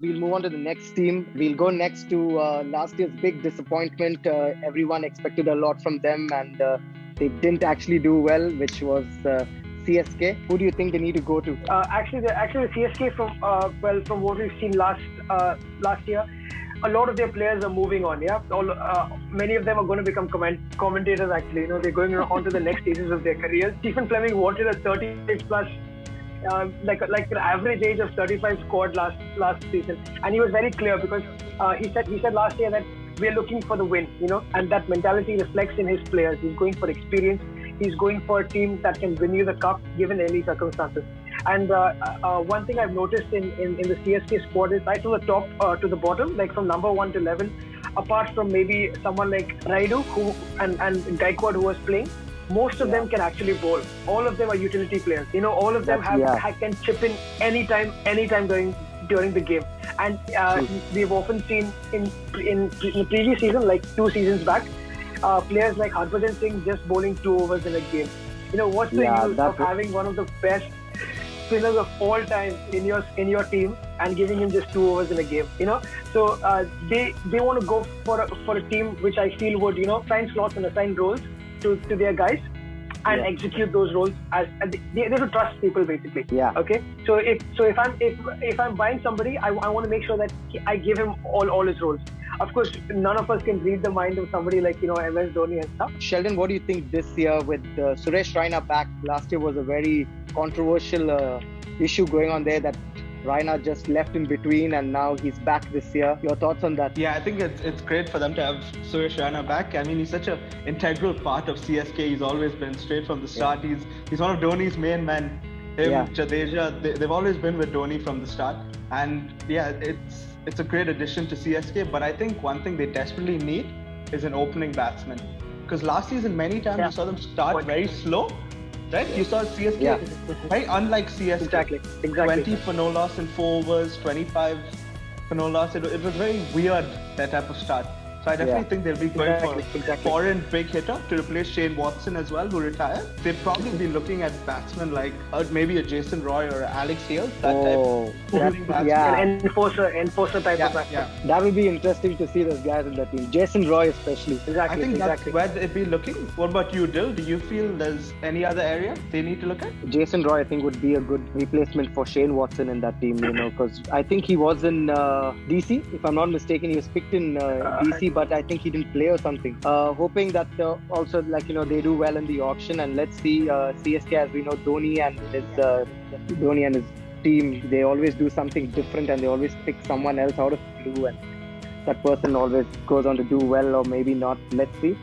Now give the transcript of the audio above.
We'll move on to the next team. We'll go next to last year's big disappointment. Everyone expected a lot from them, and they didn't actually do well, which was CSK. Who do you think they need to go to? Actually, the CSK from what we've seen last year, a lot of their players are moving on. Yeah, many of them are going to become commentators. Actually, they're going on to the next stages of their careers. Stephen Fleming wanted a 36 plus. Like an average age of 35 squad last season, and he was very clear because he said last year that we're looking for the win, and that mentality reflects in his players. He's going for experience. He's going for a team that can win you the cup given any circumstances. And one thing I've noticed in the CSK squad is right from the top to the bottom, like from number 1 to 11, apart from maybe someone like Raidu and Gaikwad who was playing. Most of them can actually bowl. All of them are utility players. All of them can chip in anytime during the game. And we've often seen in the previous season, like 2 seasons back, players like Harbhajan Singh just bowling 2 overs in a game. What's the use of having one of the best spinners of all time in your team and giving him just 2 overs in a game? So they want to go for a team which I feel would assign slots and assign roles to their guys and execute those roles as they have to trust people basically. Okay. So if I'm buying somebody, I want to make sure that I give him all his roles. Of course, none of us can read the mind of somebody like MS Dhoni and stuff. Sheldon, what do you think this year with Suresh Raina back? Last year was a very controversial issue going on there that Raina just left in between, and now he's back this year. Your thoughts on that? Yeah, I think it's great for them to have Suresh Raina back. I mean, he's such an integral part of CSK. He's always been straight from the start. He's one of Dhoni's main men. Him, Jadeja, they've always been with Dhoni from the start. And it's a great addition to CSK. But I think one thing they desperately need is an opening batsman. Because last season, many times you saw them start very slow. Right? You saw CSK, very unlike CSK. Exactly. 20 for no loss in 4 overs, 25 for no loss. It was very weird, that type of start. So I definitely think they'll be going for a foreign big hitter to replace Shane Watson as well, who retired. They'll probably be looking at batsmen like maybe a Jason Roy or Alex Hales, that type. An enforcer type of batsman. Yeah. That will be interesting to see those guys in the team. Jason Roy especially. I think that's where they'd be looking. What about you, Dill? Do you feel there's any other area they need to look at? Jason Roy, I think, would be a good replacement for Shane Watson in that team, because I think he was in DC, if I'm not mistaken. He was picked in DC, but I think he didn't play or something. Hoping that also, they do well in the auction, and let's see CSK, as we know, Dhoni and his team, they always do something different, and they always pick someone else out of the blue, and that person always goes on to do well or maybe not. Let's see.